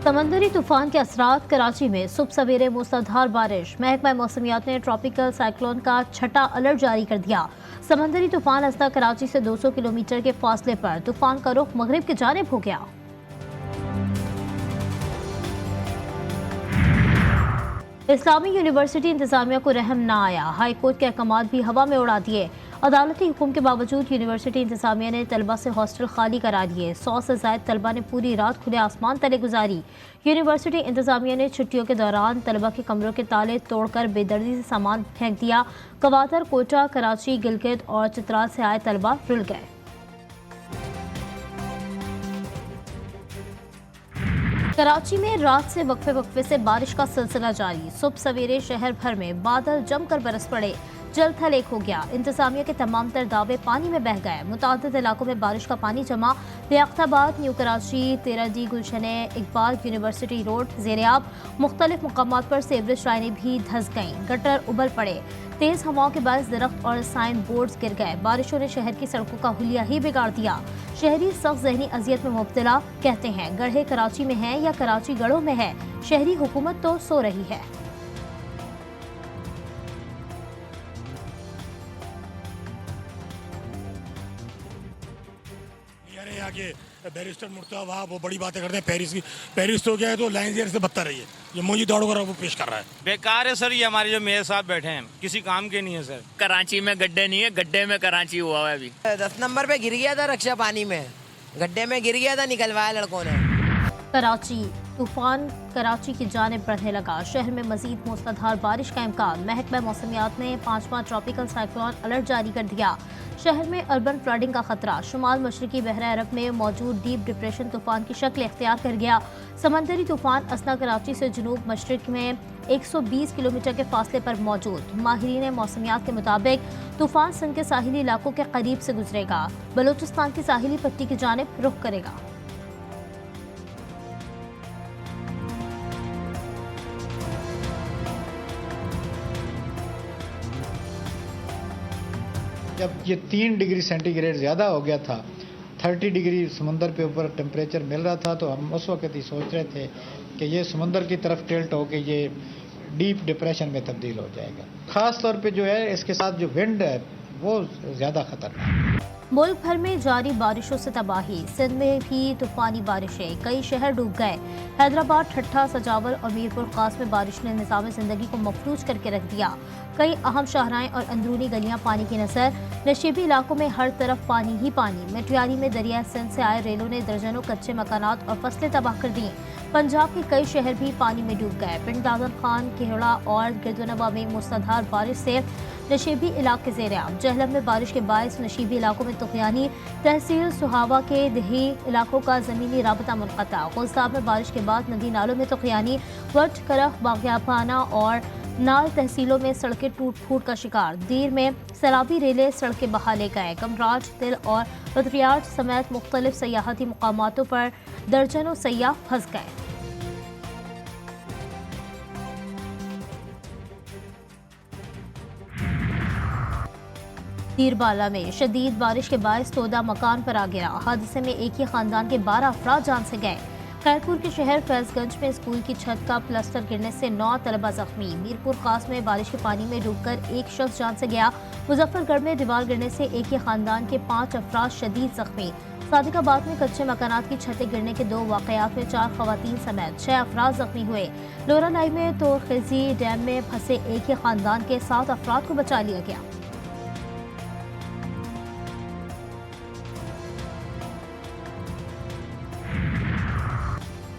समंदरी तूफान के असरात कराची में सुबह सवेरे मूसलाधार बारिश। महकमा मौसमियात ने ट्रॉपिकल साइक्लोन का छठा अलर्ट जारी कर दिया। समंदरी तूफान असदा कराची से 200 किलोमीटर के फासले पर। तूफान का रुख मगरिब की जानिब हो गया। इस्लामी यूनिवर्सिटी इंतजामिया को रहम न आया। हाई कोर्ट के अहकाम भी हवा में उड़ा दिए। अदालती हुक्म के बावजूद यूनिवर्सिटी इंतजामिया ने तलबा से हॉस्टल खाली करा दिए। 100 से ज्यादा तलबा ने पूरी रात खुले आसमान तले गुजारी। यूनिवर्सिटी इंतजामिया ने छुट्टियों के दौरान तलबा के कमरों के ताले तोड़कर बेदर्दी से सामान फेंक दिया। गवादर, कोटा, कराची, गिलगित और चित्राल से आए तलबा रुल गए। कराची में रात से वक्फे से बारिश का सिलसिला जारी। सुबह सवेरे शहर भर में बादल जमकर बरस पड़े। जल थल एक हो गया। इंतजामिया के तमाम तर दावे पानी में बह गए। मुतादिद इलाकों में बारिश का पानी जमा। Liaquatabad, new Karachi, 13D, Gulshan e Iqbal, university road ज़ेरियाब मुख्तलिफ मकामात पर सीवरेज लाइनें भी धंस गईं। गटर उबल पड़े। तेज हवाओं के बायस दरख्त और साइन बोर्ड्स गिर गए। बारिशों ने शहर की सड़कों का हुलिया ही बिगाड़ दिया। शहरी सख्त जहनी अजियत में मुब्तला। कहते हैं गढ़े कराची में है या कराची गढ़ों में है, शहरी हुकूमत तो सो रही है। यहाँ के बैरिस्टर मुर्तज़ा वहाँ वो बड़ी बातें करते हैं पेरिस तो क्या है, तो लाइन एयर से बदतर रही है। ये मोजी दौड़ कर वो पेश कर रहा है। बेकार है सर, ये हमारे जो मेयर साहब बैठे हैं किसी काम के नहीं है सर। कराची में गड्ढे नहीं है, गड्ढे में कराची हुआ है। अभी 10 नंबर पे गिर गया था रक्षा पानी में, गड्ढे में गिर गया था, निकलवाया लड़कों ने। कराची तूफान कराची की जानिब बढ़ने लगा। शहर में मजीद मूसलाधार बारिश का इम्कान। महकमा मौसमियात ने 5वां ट्रॉपिकल साइक्लोन अलर्ट जारी कर दिया। शहर में अर्बन फ्लडिंग का खतरा। शुमाल मशरकी बहरा अरब में मौजूद डीप डिप्रेशन तूफान की शक्ल इख्तियार कर गया। समंदरी तूफान असना कराची से जुनूब मशरक में 120 किलोमीटर के फासले पर मौजूद। माहिरीन मौसमियात के मुताबिक तूफान सिंध के साहिली इलाकों के करीब से गुजरेगा। बलूचिस्तान की साहिली पट्टी की जानिब रुख करेगा। जब ये 3 डिग्री सेंटीग्रेड ज़्यादा हो गया था, 30 डिग्री समुंदर पे ऊपर टेम्परेचर मिल रहा था, तो हम उस वक्त ही सोच रहे थे कि ये समुंदर की तरफ टिल्ट होकर ये डीप डिप्रेशन में तब्दील हो जाएगा। ख़ास तौर पे जो है इसके साथ जो विंड है वो ज़्यादा खतरनाक है। मुल्क भर में जारी बारिशों से तबाही। सिंध में भी तूफानी बारिशें, कई शहर डूब गए। हैदराबाद, ठट्ठा, सजावल और मीरपुर खास में बारिश ने निज़ाम ज़िंदगी को मफलूज करके रख दिया। कई अहम शाहराएं और अंदरूनी गलियां पानी की नजर। नशीबी इलाकों में हर तरफ पानी ही पानी। मटियारी में दरिया सिंध से आए रेलों ने दर्जनों कच्चे मकानात और फसलें तबाह कर दी। पंजाब के कई शहर भी पानी में डूब गए। पिंड आजम खान, केहड़ा और गिरदुनवा में मूसलाधार बारिश से नशीबी इलाके ज़ेर-ए-आब। जहलम में बारिश के बायस नशीबी इलाकों में तुग़यानी। तहसील सुहावा के दही इलाकों का ज़मीनी राबता मुनक़ता। गुलसाब में बारिश के बाद नदी नालों में तुग़यानी। वट, करख, बाग़ियापाना और नाल तहसीलों में सड़कें टूट फूट का शिकार। दीर में सैलाबी रेलें सड़कें बहा ले गए। कमराज, तिल और बदरियाट समेत मुख्तलिफ सयाहती मुकामातों पर दर्जनों सयाह फंस गए। दीरबाला में शदीद बारिश के बायस तोदा मकान पर आ गिरा। हादसे में एक ही खानदान के 12 अफराद जान से गए। खैरपुर के शहर फैजगंज में स्कूल की छत का प्लास्टर गिरने से 9 तलबा जख्मी। मीरपुर खास में बारिश के पानी में डूबकर एक शख्स जान से गया। मुजफ्फरगढ़ में दीवार गिरने से एक ही खानदान के 5 अफराद शदीद जख्मी। सादिकाबाद में कच्चे मकानात की छतें गिरने के 2 वाकयात में 4 खवातीन समेत 6 अफराद जख्मी हुए। लोरालाई में तोरखेजी डैम में फंसे एक ही खानदान के 7 अफराद को बचा लिया गया।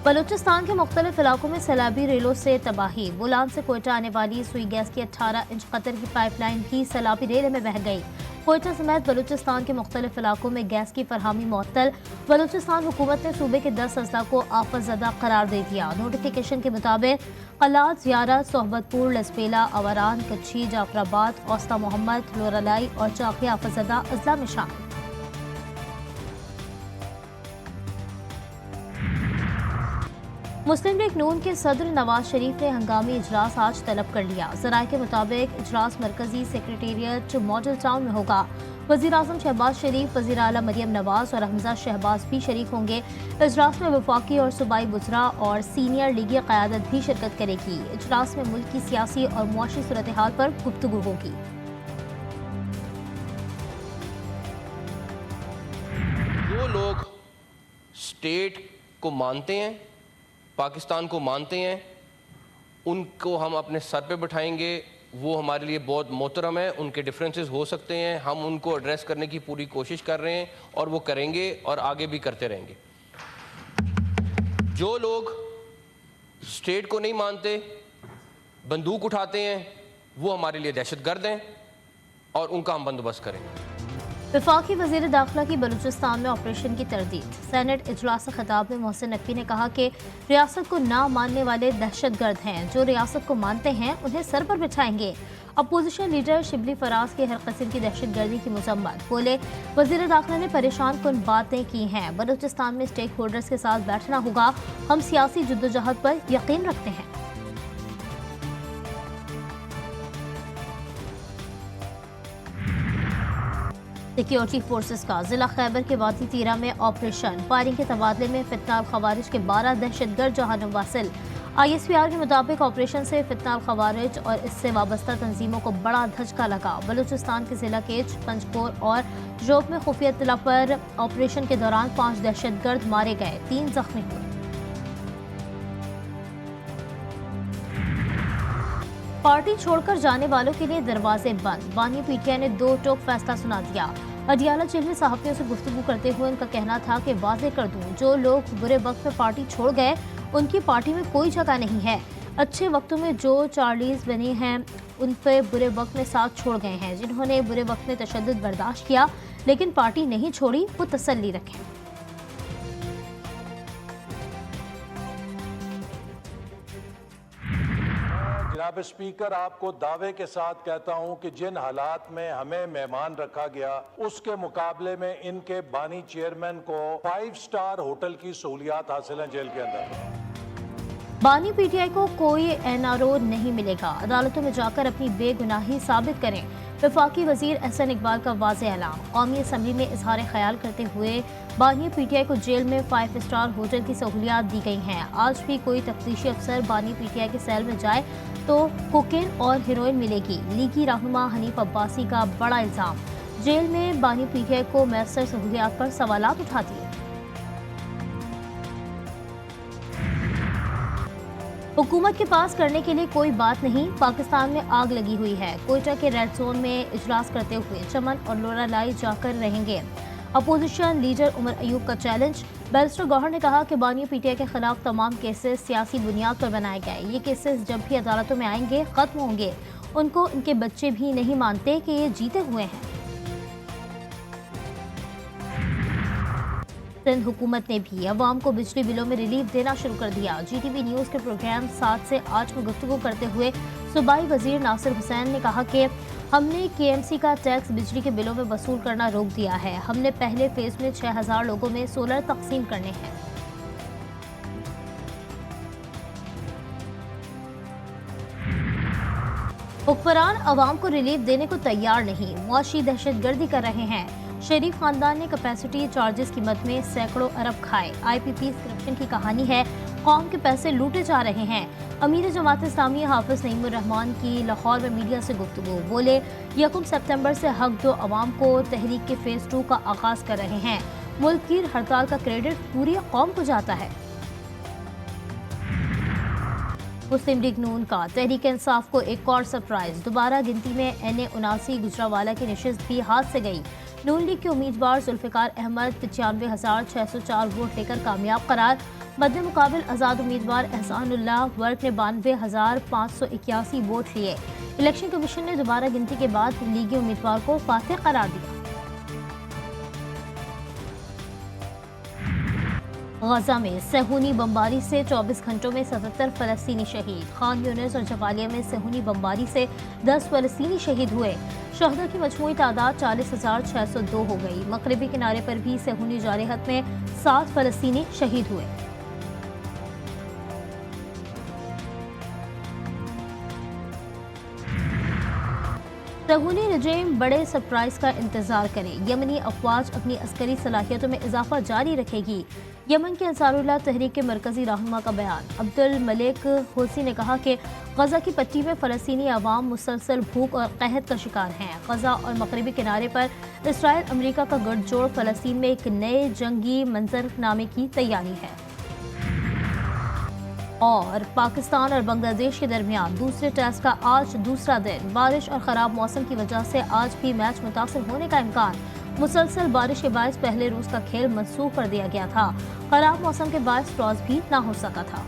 बलूचिस्तान के मुख्तलिफ इलाकों में सैलाबी रेलों से तबाही। बुलान से कोयटा आने वाली सुई गैस की 18 इंच कतर की पाइपलाइन की सैलाबी रेल में बह गई। कोयटा समेत बलूचिस्तान के मुख्तलिफ इलाकों में गैस की फरहमी मुअत्तल। बलूचिस्तान हुकूमत ने सूबे के 10 अजला को आफतज़दा करार दे दिया। नोटिफिकेशन के मुताबिक कलात, ज़ियारत, सोहबतपुर, लसपेला, अवारान, कच्छी, जाफराबाद, औस्ता मोहम्मद, लोरालाई और चाकी आफतज़दा अजला में शामिल। मुस्लिम लीग नून के सदर नवाज शरीफ ने हंगामी इजलास आज तलब कर लिया। ज़राए के मुताबिक इजलास मरकजी सेक्रेटेरिएट मॉडल टाउन में होगा। वज़ीर-ए-आज़म शहबाज शरीफ, वज़ीर आला मरियम नवाज और हमजा शहबाज भी शरीक होंगे। इजलास में वफाकी और सूबाई वज़रा और सीनियर लीगी क़यादत भी शिरकत करेगी। इजलास में मुल्क की सियासी और मुआशी सूरत हाल पर गुफ्तगू होगी। जो लोग स्टेट को मानते हैं, पाकिस्तान को मानते हैं, उनको हम अपने सर पे बिठाएंगे। वो हमारे लिए बहुत मोहतरम है। उनके डिफरेंसेस हो सकते हैं, हम उनको एड्रेस करने की पूरी कोशिश कर रहे हैं और वो करेंगे और आगे भी करते रहेंगे। जो लोग स्टेट को नहीं मानते, बंदूक उठाते हैं, वो हमारे लिए दहशतगर्द हैं और उनका हम बंदोबस्त करेंगे। वफाकी वज़ीर दाखिला की बलूचिस्तान में ऑपरेशन की तरदीद। सेनेट इजलास से खिताब में मोहसिन नकवी ने कहा कि रियासत को ना मानने वाले दहशतगर्द हैं। जो रियासत को मानते हैं उन्हें सर पर बिठाएंगे। अपोजिशन लीडर शिबली फराज की हर किस्म की दहशतगर्दी की मजम्मत। बोले, वज़ीर दाखिला ने परेशान कुन बातें की हैं। बलूचिस्तान में स्टेक होल्डर्स के साथ बैठना होगा। हम सियासी जद्दोजहद पर यकीन रखते हैं। सिक्योरिटी फोर्सेस का जिला खैबर के वादी तीरा में ऑपरेशन। फायरिंग के तबादले में फितनाल खवारिज के 12 दहशतगर्द जहानम वासिल। ISPR के मुताबिक ऑपरेशन से फितनाल खवारिज और इससे वाबस्ता तंजीमों को बड़ा धचका लगा। बलूचिस्तान के जिला केच, पंजकोर और जोब में खुफिया इत्तला पर ऑपरेशन के दौरान 5 दहशतगर्द मारे गए, 3 जख्मी हुए। पार्टी छोड़कर जाने वालों के लिए दरवाजे बंद। बानी PTI ने 2 टोक फैसला सुना दिया। अडियाला जेल में सहाफियों से गुफ्तगू करते हुए उनका कहना था कि वाज़ेह कर दूं, जो लोग बुरे वक्त में पार्टी छोड़ गए उनकी पार्टी में कोई जगह नहीं है। अच्छे वक्तों में जो चार्लीज बने हैं उन पे बुरे वक्त में साथ छोड़ गए हैं। जिन्होंने बुरे वक्त में तशद्दुद बर्दाश्त किया लेकिन पार्टी नहीं छोड़ी, वो तसल्ली रखें। जनाब स्पीकर, आपको दावे के साथ कहता हूं कि जिन हालात में हमें मेहमान रखा गया उसके मुकाबले में इनके बानी चेयरमैन को 5 स्टार होटल की सहूलियात हासिल है जेल के अंदर। बानी PTI को कोई NRO नहीं मिलेगा। अदालतों में जाकर अपनी बेगुनाही साबित करें। वफाकी वजीर एहसन इकबाल का वाज़ेह ऐलान। कौमी असम्बली में इजहार ख्याल करते हुए बानी PTI को जेल में 5 स्टार होटल की सहूलियात दी गई हैं। आज भी कोई तफ्तीशी अफसर बानी PTI के सेल में जाए तो कोकेन और हेरोइन मिलेगी। लीगी रहनुमा हनीफ अब्बासी का बड़ा इल्जाम। जेल में बानी PTI को मैसर सहूलियात पर सवालात उठाती है। हुकूमत के पास करने के लिए कोई बात नहीं। पाकिस्तान में आग लगी हुई है। कोयटा के रेड जोन में इजलास करते हुए चमन और लोरालाई जाकर रहेंगे। अपोजिशन लीडर उमर अयूब का चैलेंज। बैरिस्टर गौहर ने कहा कि बानी PTI के खिलाफ तमाम केसेस सियासी बुनियाद पर बनाए गए। ये केसेस जब भी अदालतों में आएंगे खत्म होंगे। उनको उनके बच्चे भी नहीं मानते कि ये जीते हुए हैं। सिंध हुकूमत ने भी अवाम को बिजली बिलों में रिलीफ देना शुरू कर दिया। GTV न्यूज़ के प्रोग्राम 7 से 8 में गुफ्तगू करते हुए सूबाई वजीर नासिर हुसैन ने कहा कि हमने KMC का टैक्स बिजली के बिलों में वसूल करना रोक दिया है। हमने पहले फेज में 6000 लोगों में सोलर तकसीम करने हैं। हुक्मरान अवाम को रिलीफ देने को तैयार नहीं, मुआशी दहशतगर्दी कर रहे हैं। शरीफ खानदान ने कैपेसिटी चार्जेस की मद में सैकड़ों अरब खाए। IPP करप्शन की कहानी है, कौम के पैसे लूटे जा रहे हैं। अमीर जमात इस्लामी हाफिज नईमुर रहमान की लाहौर में मीडिया से गुफ्तगू। बोले, 1 सितंबर से हक दो अवाम को तहरीक के फेज 2 का आगाज कर रहे हैं। मुल्क की हड़ताल का क्रेडिट पूरी कौम को जाता है। मुस्लिम लीग नून का तहरीक इंसाफ को एक और सरप्राइज। दोबारा गिनती में NA79 गुजरावाला की नशिस्त भी हाथ से गई। नून लीग के उम्मीदवार जुल्फिकार अहमद 95,604 वोट लेकर कामयाब करार। मद्दे मुकाबिल आज़ाद उम्मीदवार एहसानुल्लाह वर्क ने 92,581 वोट लिए। इलेक्शन कमीशन ने दोबारा गिनती के बाद लीगी उम्मीदवार को फातेह करार दिया। गजा में सेहूनी बमबारी से 24 घंटों में 77 फलस्तीनी शहीद। खान यूनिस और जबालिया में सेहूनी बमबारी से 10 फलस्तीनी शहीद हुए। शहदा की मजमूई तादाद 40,602 हो गई। मगरबी किनारे पर भी सेहूनी जारहत में 7 फलस्तीनी शहीद हुए। तहूनी रजीम बड़े सरप्राइज का इंतजार करे। यमनी अफवाज अपनी अस्करी सलाहियतों में इजाफा जारी रखेगी। यमन के अंसारुल्लाह तहरीक के मरकजी रहनुमा का बयान। अब्दुल मलिक होसी ने कहा कि गजा की पट्टी में फ़लस्तीनी अवाम मुसलसल भूख और कहत का शिकार हैं। गजा और मगरबी किनारे पर इसराइल अमरीका का गठजोड़ फ़लस्तीन में एक नए जंगी मंजरनामे की तैयारी है। और पाकिस्तान और बांग्लादेश के दरमियान दूसरे टेस्ट का आज दूसरा दिन। बारिश और ख़राब मौसम की वजह से आज भी मैच मुतासर होने का इम्कान। मुसलसल बारिश के बायस पहले रोज का खेल मनसूख कर दिया गया था। ख़राब मौसम के बायस टॉस भी ना हो सका था।